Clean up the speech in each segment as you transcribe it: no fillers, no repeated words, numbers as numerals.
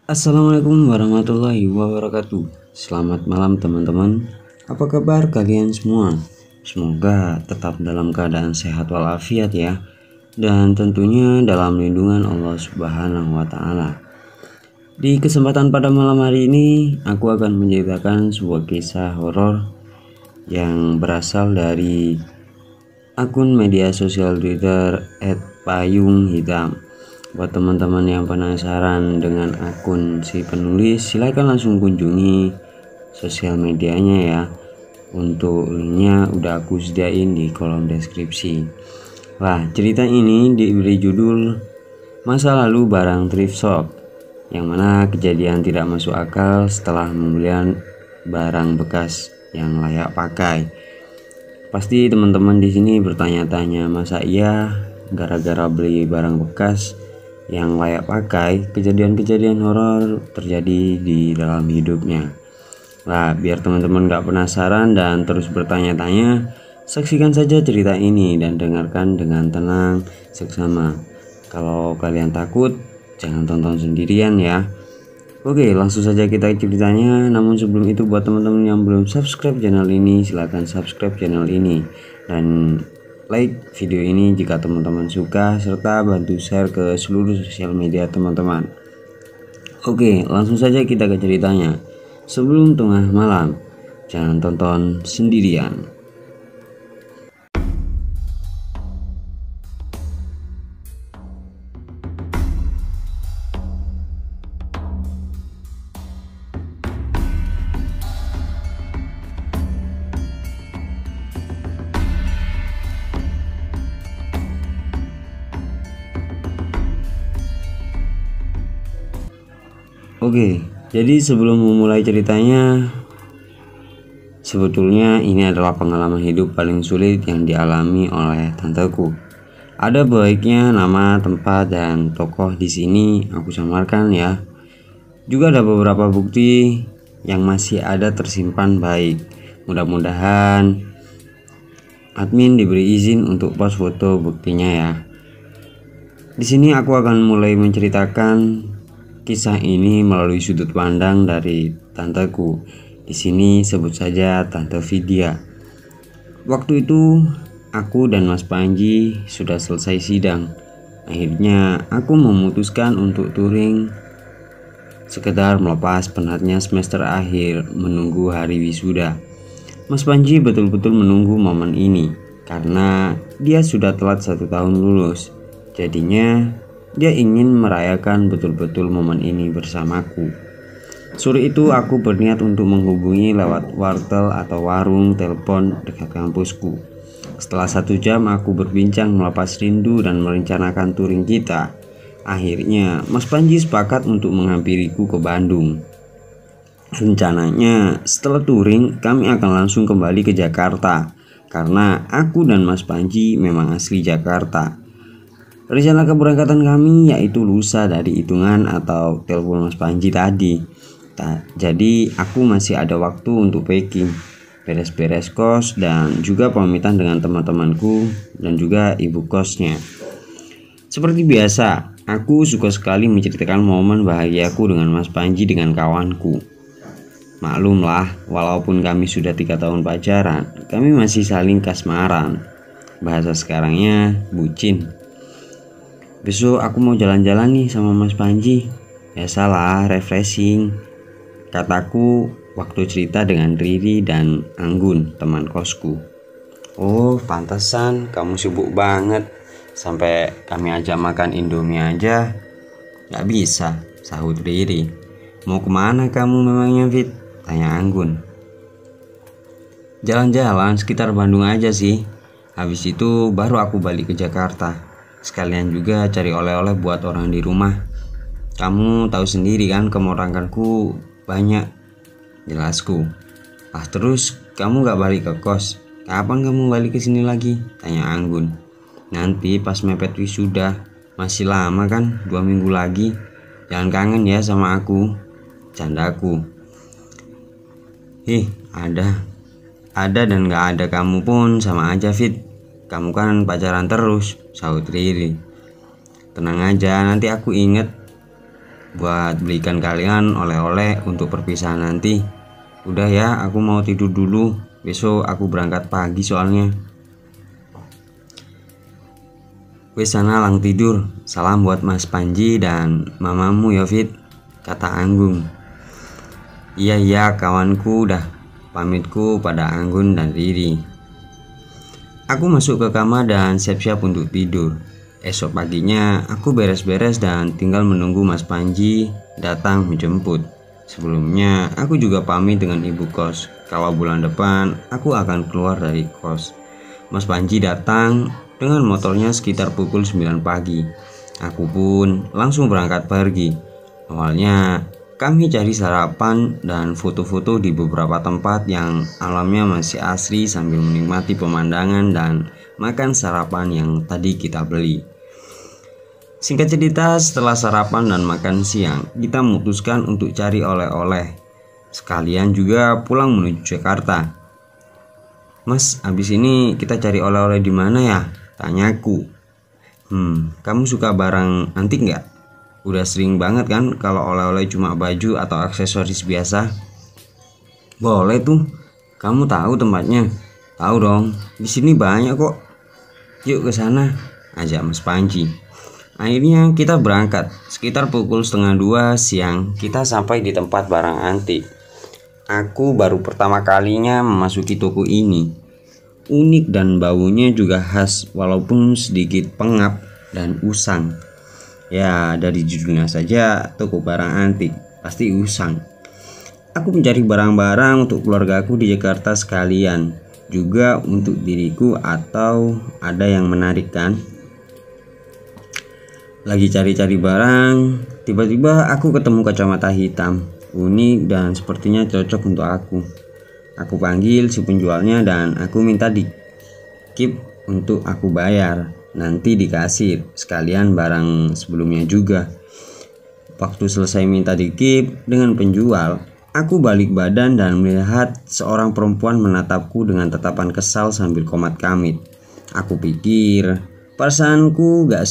Assalamualaikum warahmatullahi wabarakatuh. Selamat malam teman-teman. Apa kabar kalian semua? Semoga tetap dalam keadaan sehat walafiat ya. Dan tentunya dalam lindungan Allah Subhanahu wa taala. Di kesempatan pada malam hari ini, aku akan menceritakan sebuah kisah horor yang berasal dari akun media sosial Twitter @payunghitam. Buat teman-teman yang penasaran dengan akun si penulis, silahkan langsung kunjungi sosial medianya ya. Untuk linknya udah aku sediain di kolom deskripsi. Nah, cerita ini diberi judul Masa Lalu Barang Thrift Shop, yang mana kejadian tidak masuk akal setelah pembelian barang bekas yang layak pakai. Pasti teman-teman di sini bertanya-tanya, masa iya gara-gara beli barang bekas yang layak pakai kejadian-kejadian horor terjadi di dalam hidupnya. Nah, biar teman-teman gak penasaran dan terus bertanya-tanya, saksikan saja cerita ini dan dengarkan dengan tenang seksama. Kalau kalian takut, jangan tonton sendirian ya. Oke, langsung saja kita ceritanya. Namun sebelum itu, buat teman-teman yang belum subscribe channel ini, silahkan subscribe channel ini dan like video ini jika teman-teman suka, serta bantu share ke seluruh sosial media teman-teman. Oke, langsung saja kita ke ceritanya. Sebelum tengah malam, jangan tonton sendirian. Oke, jadi sebelum memulai ceritanya, sebetulnya ini adalah pengalaman hidup paling sulit yang dialami oleh tanteku. Ada baiknya nama, tempat, dan tokoh di sini aku samarkan ya. Juga ada beberapa bukti yang masih ada tersimpan baik. Mudah-mudahan admin diberi izin untuk post foto buktinya ya. Di sini aku akan mulai menceritakan kisah ini melalui sudut pandang dari tanteku. Di sini sebut saja Tante Vidya. Waktu itu aku dan Mas Panji sudah selesai sidang. Akhirnya aku memutuskan untuk touring, sekedar melepas penatnya semester akhir menunggu hari wisuda. Mas Panji betul-betul menunggu momen ini karena dia sudah telat 1 tahun lulus. Jadinya dia ingin merayakan betul-betul momen ini bersamaku. Sore itu aku berniat untuk menghubungi lewat wartel atau warung telepon dekat kampusku. Setelah 1 jam aku berbincang melepas rindu dan merencanakan touring kita, akhirnya Mas Panji sepakat untuk menghampiriku ke Bandung. Rencananya setelah touring kami akan langsung kembali ke Jakarta, karena aku dan Mas Panji memang asli Jakarta. Rencana keberangkatan kami yaitu lusa dari hitungan atau telepon Mas Panji tadi. Jadi aku masih ada waktu untuk packing, beres-beres kos, dan juga pamitan dengan teman-temanku dan juga ibu kosnya. Seperti biasa, aku suka sekali menceritakan momen bahagiaku dengan Mas Panji dengan kawanku. Maklumlah, walaupun kami sudah 3 tahun pacaran, kami masih saling kasmaran. Bahasa sekarangnya bucin. Besok aku mau jalan-jalan nih sama Mas Panji. Biasalah, refreshing, kataku waktu cerita dengan Riri dan Anggun, teman kosku. Oh, pantesan kamu sibuk banget. Sampai kami ajak makan Indomie aja gak bisa, sahut Riri. Mau kemana kamu memangnya, Fit? Tanya Anggun. Jalan-jalan sekitar Bandung aja sih. Habis itu baru aku balik ke Jakarta. Sekalian juga cari oleh-oleh buat orang di rumah. Kamu tahu sendiri kan, kemoranganku banyak, jelasku. Terus kamu gak balik ke kos? Kapan kamu balik ke sini lagi? Tanya Anggun. Nanti pas mepet wisuda. Masih lama kan, 2 minggu lagi. Jangan kangen ya sama aku, candaku. Ada dan gak ada kamu pun sama aja, Fit. Kamu kan pacaran terus, sahut Riri. Tenang aja, nanti aku inget. buat belikan kalian oleh-oleh untuk perpisahan nanti. Udah ya, aku mau tidur dulu. Besok aku berangkat pagi soalnya. Wes sana lang tidur. Salam buat Mas Panji dan mamamu ya Fit, kata Anggun. Iya kawanku, dah pamitku pada Anggun dan Riri. Aku masuk ke kamar dan siap-siap untuk tidur. Esok paginya aku beres-beres dan tinggal menunggu Mas Panji datang menjemput. Sebelumnya aku juga pamit dengan ibu kos kalau bulan depan aku akan keluar dari kos. Mas Panji datang dengan motornya sekitar pukul 9 pagi. Aku pun langsung berangkat pergi. Awalnya kami cari sarapan dan foto-foto di beberapa tempat yang alamnya masih asri sambil menikmati pemandangan dan makan sarapan yang tadi kita beli. Singkat cerita, setelah sarapan dan makan siang, kita memutuskan untuk cari oleh-oleh. Sekalian juga pulang menuju Jakarta. Mas, abis ini kita cari oleh-oleh di mana ya? Tanyaku. Kamu suka barang antik nggak? Udah sering banget kan kalau oleh-oleh cuma baju atau aksesoris biasa? Boleh tuh. Kamu tahu tempatnya? Tahu dong. Di sini banyak kok. Yuk ke sana, ajak Mas Panji. Akhirnya kita berangkat. Sekitar pukul 1:30 siang kita sampai di tempat barang antik. Aku baru pertama kalinya memasuki toko ini. Unik dan baunya juga khas walaupun sedikit pengap dan usang. Ya, dari judulnya saja toko barang antik, pasti usang. Aku mencari barang-barang untuk keluargaku di Jakarta sekalian, juga untuk diriku atau ada yang menarik kan. Lagi cari-cari barang, tiba-tiba aku ketemu kacamata hitam, unik dan sepertinya cocok untuk aku. Aku panggil si penjualnya dan aku minta di-keep untuk aku bayar. Nanti dikasih sekalian barang sebelumnya juga. Waktu selesai minta di-keep dengan penjual, aku balik badan dan melihat seorang perempuan menatapku dengan tatapan kesal sambil komat kamit. Aku pikir perasaanku gak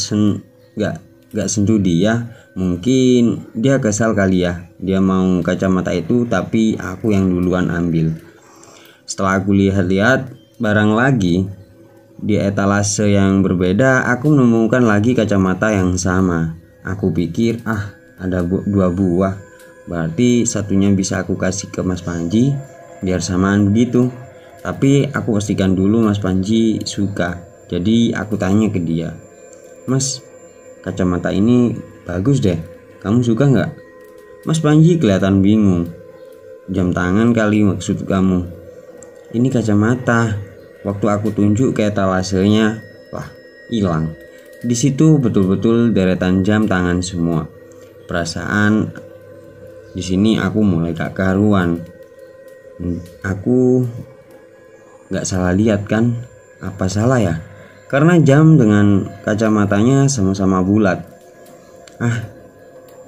sentuh dia. Mungkin dia kesal kali ya. Dia mau kacamata itu tapi aku yang duluan ambil. Setelah aku lihat-lihat barang lagi di etalase yang berbeda, aku menemukan lagi kacamata yang sama. Aku pikir ada 2 buah. Berarti satunya bisa aku kasih ke Mas Panji biar samaan begitu. Tapi aku pastikan dulu Mas Panji suka. Jadi aku tanya ke dia, Mas, kacamata ini bagus deh, kamu suka nggak? Mas Panji kelihatan bingung. Jam tangan kali maksud kamu? Ini kacamata. Waktu aku tunjuk ke etalasenya, wah, hilang. Di situ betul-betul deretan jam tangan semua. Perasaan di sini aku mulai gak karuan. Aku gak salah lihat kan? Apa salah ya? Karena jam dengan kacamatanya sama-sama bulat.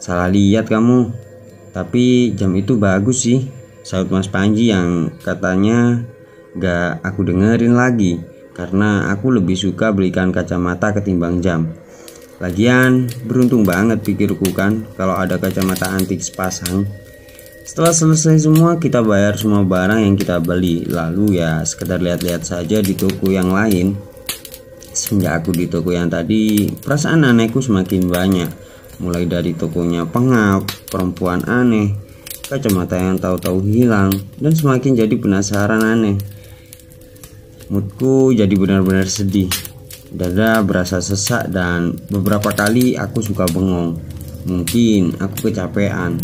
Salah lihat kamu. Tapi jam itu bagus sih, sahut Mas Panji yang katanya gak aku dengerin lagi karena aku lebih suka belikan kacamata ketimbang jam. Lagian beruntung banget pikirku kan kalau ada kacamata antik sepasang. Setelah selesai semua, kita bayar semua barang yang kita beli. Lalu ya sekedar lihat-lihat saja di toko yang lain. Semenjak aku di toko yang tadi, perasaan anehku semakin banyak. Mulai dari tokonya pengap, perempuan aneh, kacamata yang tahu-tahu hilang, dan semakin jadi penasaran aneh. Moodku jadi benar-benar sedih. Dada berasa sesak dan beberapa kali aku suka bengong. Mungkin aku kecapean.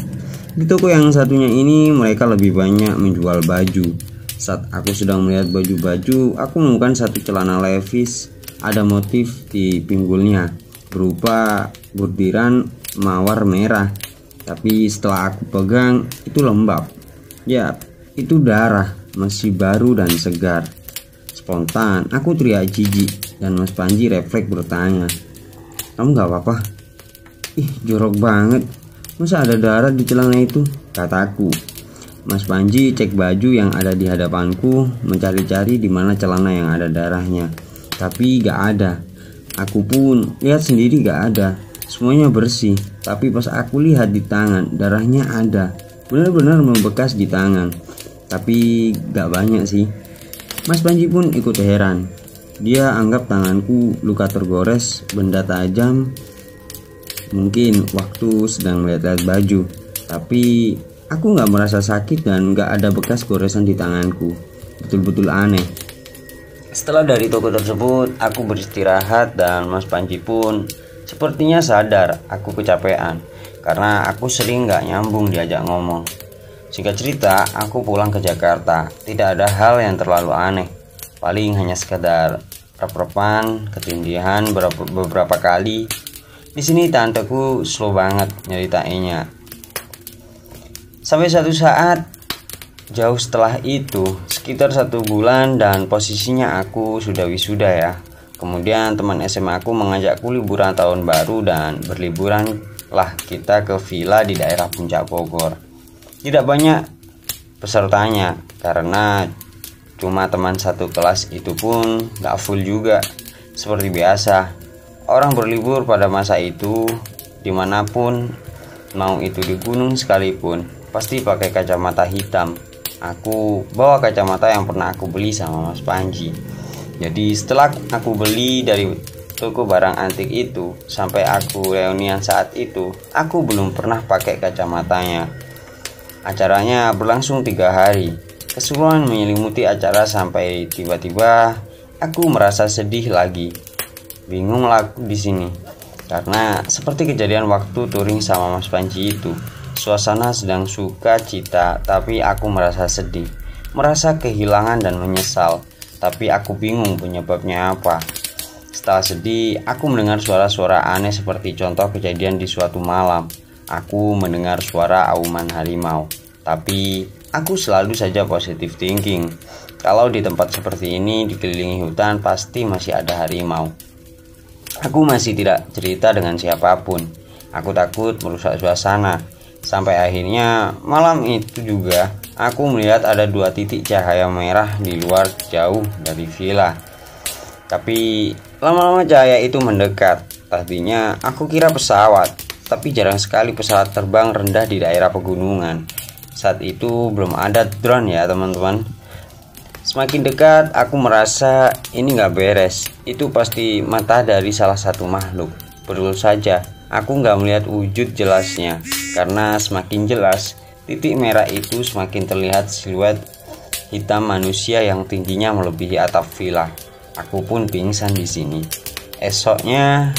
Di toko yang satunya ini mereka lebih banyak menjual baju. Saat aku sedang melihat baju-baju, aku menemukan satu celana Levi's. Ada motif di pinggulnya berupa bordiran mawar merah. Tapi setelah aku pegang, itu lembab. Ya, itu darah, masih baru dan segar. Spontan aku teriak jijik dan Mas Panji refleks bertanya, kamu gak apa-apa? Ih, jorok banget, masa ada darah di celana itu? Kataku. Mas Panji cek baju yang ada di hadapanku, mencari-cari di mana celana yang ada darahnya, tapi gak ada. Aku pun lihat sendiri gak ada. semuanya bersih. Tapi pas aku lihat di tangan, darahnya ada, benar-benar membekas di tangan. Tapi gak banyak sih. Mas Panji pun ikut heran. Dia anggap tanganku luka tergores benda tajam, mungkin waktu sedang lihat-lihat baju. Tapi aku gak merasa sakit dan gak ada bekas goresan di tanganku. Betul-betul aneh. Setelah dari toko tersebut, aku beristirahat dan Mas Panji pun sepertinya sadar aku kecapean karena aku sering gak nyambung diajak ngomong. Singkat cerita, aku pulang ke Jakarta. Tidak ada hal yang terlalu aneh. Paling hanya sekedar rep-repan, ketindihan beberapa kali. Di sini tanteku slow banget nyeritainnya. Sampai satu saat, jauh setelah itu, sekitar 1 bulan dan posisinya aku sudah wisuda ya. Kemudian teman SMA aku mengajakku liburan tahun baru dan berliburan lah kita ke villa di daerah Puncak Bogor. Tidak banyak pesertanya karena cuma teman satu kelas, itu pun gak full juga. Seperti biasa, orang berlibur pada masa itu dimanapun, mau itu di gunung sekalipun, pasti pakai kacamata hitam. Aku bawa kacamata yang pernah aku beli sama Mas Panji. Jadi setelah aku beli dari toko barang antik itu sampai aku reunian saat itu, aku belum pernah pakai kacamatanya. Acaranya berlangsung 3 hari. Keseruan menyelimuti acara sampai tiba-tiba aku merasa sedih lagi. Bingung lah aku di sini. Karena seperti kejadian waktu touring sama Mas Panji itu. Suasana sedang suka cita, tapi aku merasa sedih, merasa kehilangan dan menyesal. Tapi aku bingung penyebabnya apa. Setelah sedih, aku mendengar suara-suara aneh seperti contoh kejadian di suatu malam. Aku mendengar suara auman harimau. Tapi aku selalu saja positive thinking. Kalau di tempat seperti ini dikelilingi hutan pasti masih ada harimau. Aku masih tidak cerita dengan siapapun. Aku takut merusak suasana. Sampai akhirnya malam itu juga aku melihat ada 2 titik cahaya merah di luar jauh dari villa. Tapi lama-lama cahaya itu mendekat. Tadinya aku kira pesawat, tapi jarang sekali pesawat terbang rendah di daerah pegunungan. Saat itu belum ada drone ya teman-teman. Semakin dekat aku merasa ini gak beres. Itu pasti mata dari salah satu makhluk. Betul saja, aku gak melihat wujud jelasnya. Karena semakin jelas, titik merah itu semakin terlihat siluet hitam manusia yang tingginya melebihi atap villa. Aku pun pingsan di sini. Esoknya,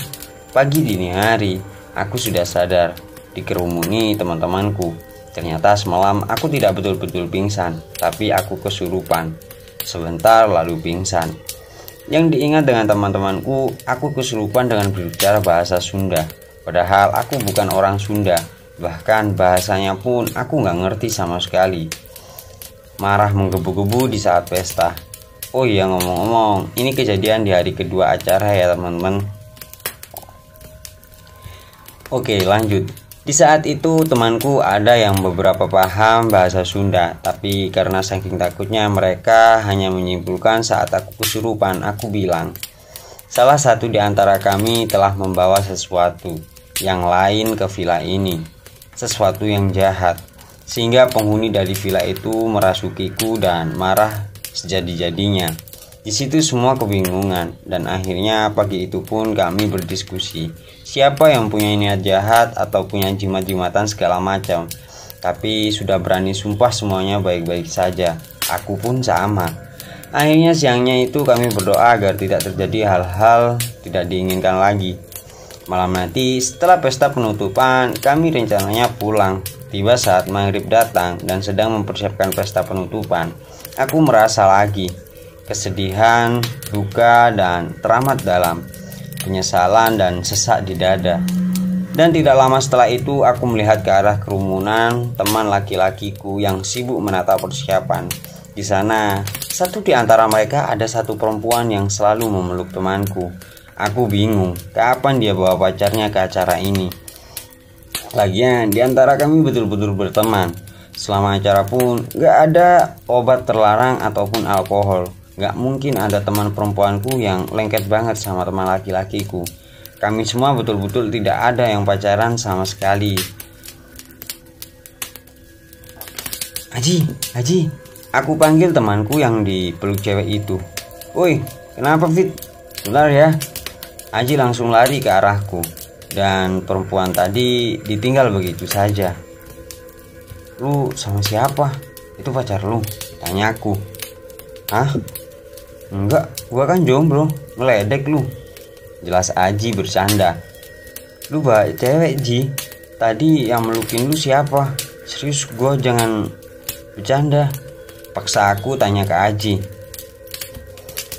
pagi dini hari, aku sudah sadar, dikerumuni teman-temanku. Ternyata semalam aku tidak betul-betul pingsan, tapi aku kesurupan. Sebentar lalu pingsan. Yang diingat dengan teman-temanku, aku kesurupan dengan berbicara bahasa Sunda. Padahal aku bukan orang Sunda. Bahkan bahasanya pun aku nggak ngerti sama sekali. Marah menggebu-gebu di saat pesta. Oh iya, ngomong-ngomong, ini kejadian di hari kedua acara ya teman-teman. Oke, lanjut. Di saat itu temanku ada yang beberapa paham bahasa Sunda, tapi karena saking takutnya mereka hanya menyimpulkan saat aku kesurupan. Aku bilang, salah satu di antara kami telah membawa sesuatu yang lain ke villa ini, sesuatu yang jahat, sehingga penghuni dari villa itu merasukiku dan marah sejadi-jadinya. Di situ semua kebingungan dan akhirnya pagi itu pun kami berdiskusi siapa yang punya niat jahat atau punya jimat-jimatan segala macam. Tapi sudah berani sumpah semuanya baik-baik saja. Aku pun sama. Akhirnya siangnya itu kami berdoa agar tidak terjadi hal-hal tidak diinginkan lagi. Malam nanti setelah pesta penutupan kami rencananya pulang. Tiba saat maghrib datang dan sedang mempersiapkan pesta penutupan, aku merasa lagi kesedihan, duka, dan teramat dalam, penyesalan dan sesak di dada. Dan tidak lama setelah itu aku melihat ke arah kerumunan teman laki-lakiku yang sibuk menata persiapan. Di sana, satu di antara mereka ada satu perempuan yang selalu memeluk temanku. Aku bingung, kapan dia bawa pacarnya ke acara ini. Lagian di antara kami betul-betul berteman. Selama acara pun gak ada obat terlarang ataupun alkohol. Gak mungkin ada teman perempuanku yang lengket banget sama teman laki-lakiku. kami semua betul-betul tidak ada yang pacaran sama sekali. Haji, aku panggil temanku yang dipeluk cewek itu. Woi, kenapa Fit? Bentar ya. Haji langsung lari ke arahku, dan perempuan tadi ditinggal begitu saja. Lu sama siapa? Itu pacar lu? Tanya aku. Hah? Enggak, gua kan jomblo. Ngeledek lu. Jelas Haji bercanda. Lu baik cewek Ji. Tadi yang melukin lu siapa? Serius, gua jangan bercanda. Paksa aku tanya ke Haji.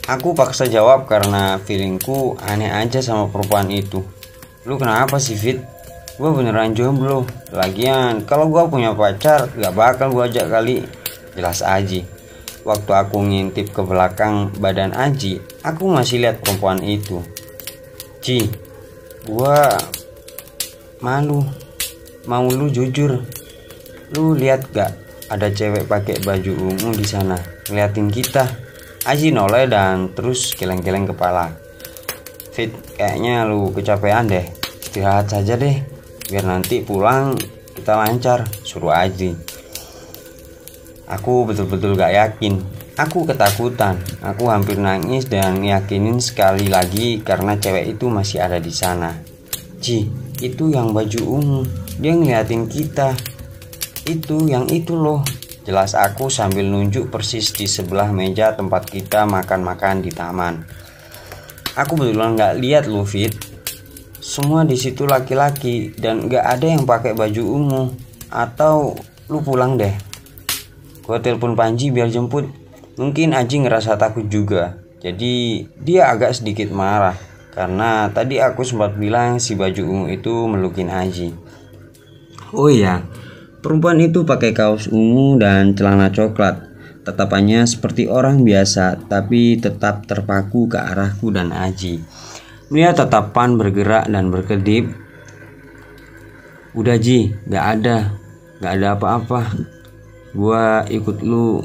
Aku paksa jawab karena feelingku aneh aja sama perempuan itu. Lu kenapa sih Fit? Gua beneran jomblo. Lagian kalau gua punya pacar gak bakal gua ajak kali. Jelas Haji. Waktu aku ngintip ke belakang badan Haji, aku masih lihat perempuan itu. Ji, gua malu. Mau lu jujur. Lu lihat gak ada cewek pakai baju ungu di sana ngeliatin kita? Haji noleh dan terus geleng-geleng kepala. Fit, kayaknya lu kecapean deh. Istirahat saja deh, biar nanti pulang kita lancar, suruh Haji. Aku betul-betul gak yakin. Aku ketakutan. Aku hampir nangis dan yakinin sekali lagi karena cewek itu masih ada di sana. Ji, itu yang baju ungu. Dia ngeliatin kita. Itu yang itu loh. Jelas aku sambil nunjuk persis di sebelah meja tempat kita makan-makan di taman. Aku betulan gak lihat lu Fit. Semua di situ laki-laki dan gak ada yang pakai baju ungu. Atau lu pulang deh. Gua telepon Panji biar jemput. Mungkin Aji ngerasa takut juga. Jadi dia agak sedikit marah karena tadi aku sempat bilang si baju ungu itu melukin Aji. Oh iya, perempuan itu pakai kaos ungu dan celana coklat. Tatapannya seperti orang biasa, tapi tetap terpaku ke arahku dan Aji. Melihat tatapan bergerak dan berkedip. Udah Ji, gak ada apa-apa. Gua ikut lu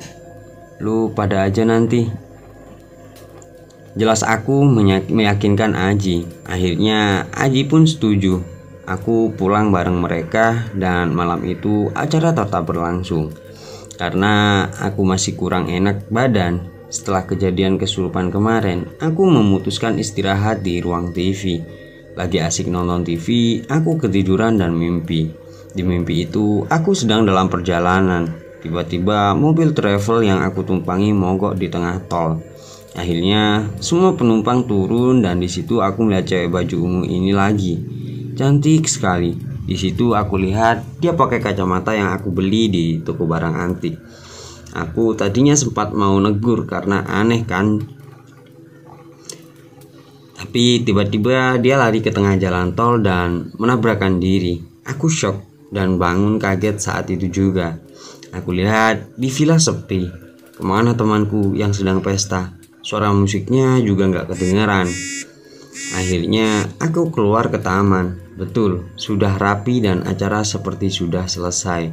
pada aja nanti. Jelas aku meyakinkan Aji. Akhirnya Aji pun setuju. Aku pulang bareng mereka dan malam itu acara tetap berlangsung. Karena aku masih kurang enak badan setelah kejadian kesurupan kemarin, aku memutuskan istirahat di ruang TV. Lagi asik nonton TV, aku ketiduran dan mimpi. Di mimpi itu, aku sedang dalam perjalanan. Tiba-tiba mobil travel yang aku tumpangi mogok di tengah tol. Akhirnya semua penumpang turun dan di situ aku melihat cewek baju ungu ini lagi. Cantik sekali. Di situ aku lihat dia pakai kacamata yang aku beli di toko barang antik. Aku tadinya sempat mau negur karena aneh kan. Tapi tiba-tiba dia lari ke tengah jalan tol dan menabrakkan diri. Aku shock dan bangun kaget saat itu juga. Aku lihat di villa sepi. Kemana temanku yang sedang pesta? Suara musiknya juga gak kedengaran. Akhirnya aku keluar ke taman. Betul, sudah rapi dan acara seperti sudah selesai.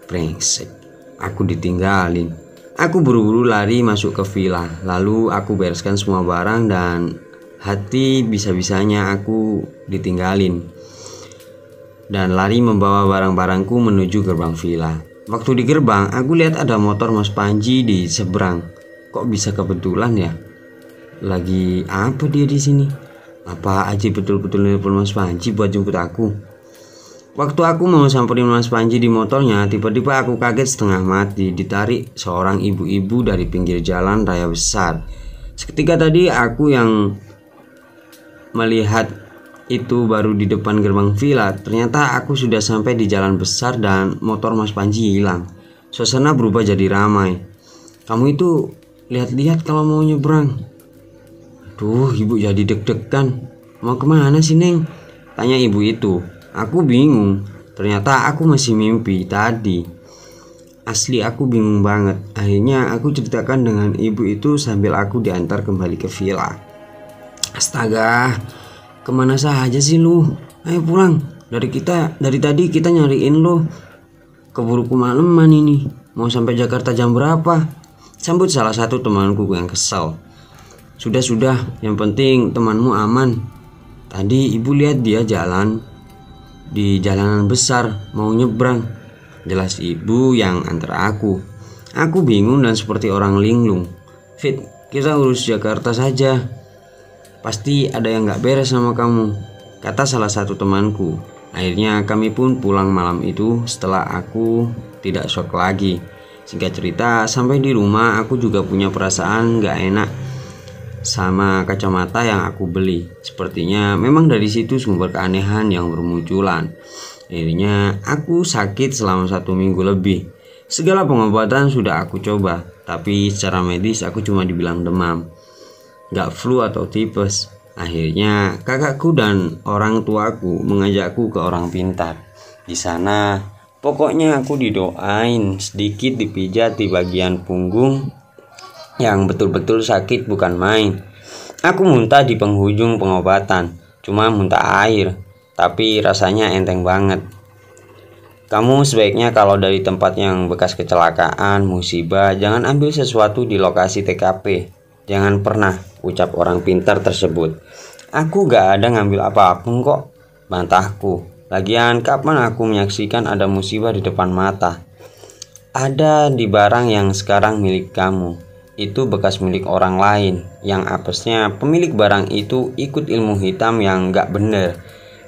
Brengsek, aku ditinggalin. Aku buru-buru lari masuk ke villa. Lalu aku bereskan semua barang dan hati bisa-bisanya aku ditinggalin. Dan lari membawa barang-barangku menuju gerbang villa. Waktu di gerbang, aku lihat ada motor Mas Panji di seberang. Kok bisa kebetulan ya? Lagi apa dia di sini? Apa Aji betul-betul nelpon Mas Panji buat jemput aku? Waktu aku mau samperin Mas Panji di motornya, tiba-tiba aku kaget setengah mati ditarik seorang ibu-ibu dari pinggir jalan raya besar. Seketika tadi aku yang melihat itu baru di depan gerbang villa. Ternyata aku sudah sampai di jalan besar dan motor Mas Panji hilang. Suasana berubah jadi ramai. Kamu itu lihat-lihat kalau mau nyebrang. Aduh, ibu jadi deg-degan. Mau kemana sih Neng? Tanya ibu itu. Aku bingung. Ternyata aku masih mimpi tadi. Asli aku bingung banget. Akhirnya aku ceritakan dengan ibu itu sambil aku diantar kembali ke villa. Astaga, kemana saja sih lu? Ayo pulang. Dari tadi kita nyariin lu. Keburu kemalaman ini. Mau sampai Jakarta jam berapa? Sambut salah satu temanku yang kesal. Sudah, yang penting temanmu aman. Tadi ibu lihat dia jalan di jalanan besar mau nyebrang. Jelas ibu yang antar aku. Aku bingung dan seperti orang linglung. Fit, kita urus Jakarta saja. Pasti ada yang gak beres sama kamu, kata salah satu temanku. Akhirnya kami pun pulang malam itu setelah aku tidak shock lagi. Singkat cerita, sampai di rumah aku juga punya perasaan gak enak sama kacamata yang aku beli. Sepertinya memang dari situ sumber keanehan yang bermunculan. Akhirnya aku sakit selama 1 minggu lebih. Segala pengobatan sudah aku coba, tapi secara medis aku cuma dibilang demam, gak flu atau tipes. Akhirnya kakakku dan orang tuaku mengajakku ke orang pintar. Di sana pokoknya aku didoain, sedikit dipijat di bagian punggung yang betul-betul sakit bukan main. Aku muntah di penghujung pengobatan, cuma muntah air, tapi rasanya enteng banget. Kamu sebaiknya kalau dari tempat yang bekas kecelakaan, musibah, jangan ambil sesuatu di lokasi TKP. Jangan pernah, ucap orang pintar tersebut. Aku gak ada ngambil apapun kok, bantahku. Lagian kapan aku menyaksikan ada musibah di depan mata? Ada di barang yang sekarang milik kamu. Itu bekas milik orang lain, yang apesnya pemilik barang itu ikut ilmu hitam yang gak bener.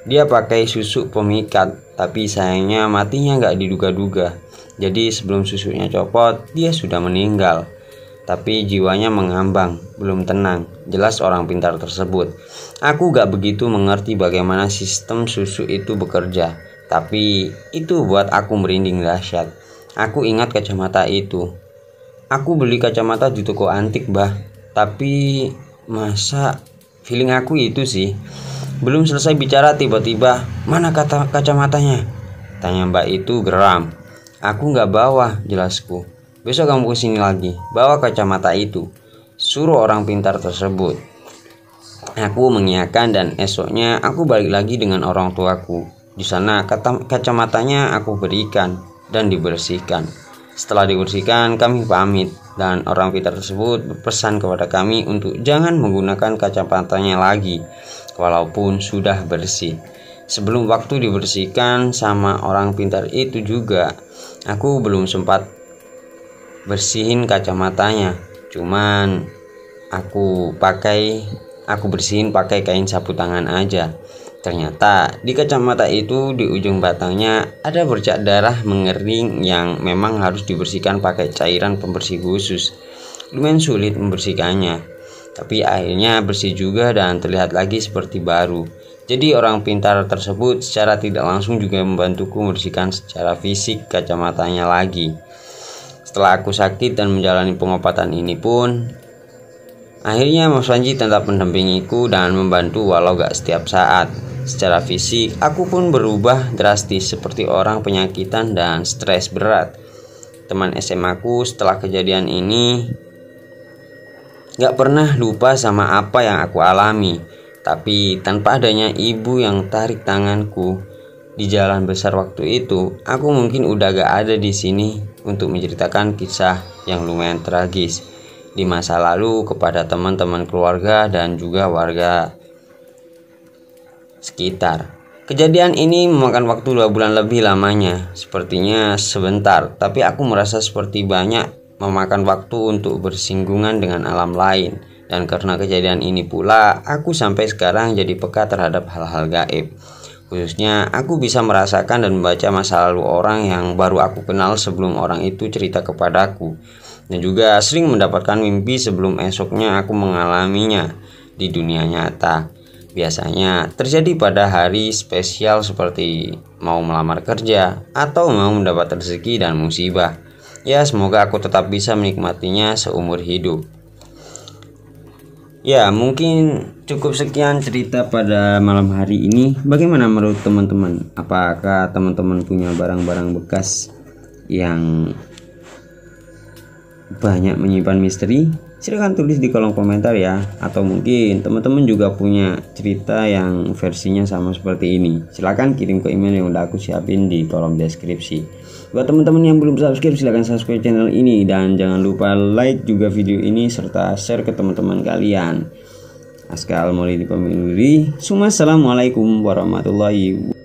Dia pakai susu pemikat, tapi sayangnya matinya gak diduga-duga. Jadi sebelum susunya copot, dia sudah meninggal. Tapi jiwanya mengambang, belum tenang, jelas orang pintar tersebut. Aku gak begitu mengerti bagaimana sistem susu itu bekerja, tapi itu buat aku merinding dahsyat. Aku ingat kacamata itu. Aku beli kacamata di toko antik, bah. Tapi masa feeling aku itu sih. Belum selesai bicara tiba-tiba, mana kacamatanya? Tanya mbak itu geram. Aku gak bawa, jelasku. Besok kamu kesini lagi, bawa kacamata itu, suruh orang pintar tersebut. Aku mengiyakan dan esoknya aku balik lagi dengan orang tuaku. Di sana kacamatanya aku berikan dan dibersihkan. Setelah dibersihkan, kami pamit dan orang pintar tersebut berpesan kepada kami untuk jangan menggunakan kacamatanya lagi walaupun sudah bersih. Sebelum waktu dibersihkan sama orang pintar itu juga, aku belum sempat bersihin kacamatanya. Cuman aku bersihin pakai kain sapu tangan aja. Ternyata di kacamata itu di ujung batangnya ada bercak darah mengering yang memang harus dibersihkan pakai cairan pembersih khusus. Lumayan sulit membersihkannya, tapi akhirnya bersih juga dan terlihat lagi seperti baru. Jadi orang pintar tersebut secara tidak langsung juga membantuku membersihkan secara fisik kacamatanya lagi. Setelah aku sakit dan menjalani pengobatan ini pun, akhirnya Mas Panji tetap mendampingiku dan membantu walau gak setiap saat. Secara fisik, aku pun berubah drastis seperti orang penyakitan dan stres berat. Teman SMA aku setelah kejadian ini gak pernah lupa sama apa yang aku alami. Tapi tanpa adanya ibu yang tarik tanganku di jalan besar waktu itu, aku mungkin udah gak ada di sini untuk menceritakan kisah yang lumayan tragis di masa lalu kepada teman-teman keluarga dan juga warga sekitar. Kejadian ini memakan waktu 2 bulan lebih lamanya. Sepertinya sebentar, tapi aku merasa seperti banyak memakan waktu untuk bersinggungan dengan alam lain. Dan karena kejadian ini pula, aku sampai sekarang jadi peka terhadap hal-hal gaib. Khususnya aku bisa merasakan dan membaca masa lalu orang yang baru aku kenal sebelum orang itu cerita kepadaku. Dan juga sering mendapatkan mimpi sebelum esoknya aku mengalaminya di dunia nyata. Biasanya terjadi pada hari spesial seperti mau melamar kerja atau mau mendapat rezeki dan musibah. Ya, semoga aku tetap bisa menikmatinya seumur hidup. Ya, mungkin cukup sekian cerita pada malam hari ini. Bagaimana menurut teman-teman? Apakah teman-teman punya barang-barang bekas yang banyak menyimpan misteri? Silahkan tulis di kolom komentar ya. Atau mungkin teman-teman juga punya cerita yang versinya sama seperti ini. Silahkan kirim ke email yang udah aku siapin di kolom deskripsi. Buat teman-teman yang belum subscribe, silahkan subscribe channel ini. Dan jangan lupa like juga video ini serta share ke teman-teman kalian. Aska Al-Maulidi pamit undur diri. Assalamualaikum warahmatullahi wabarakatuh.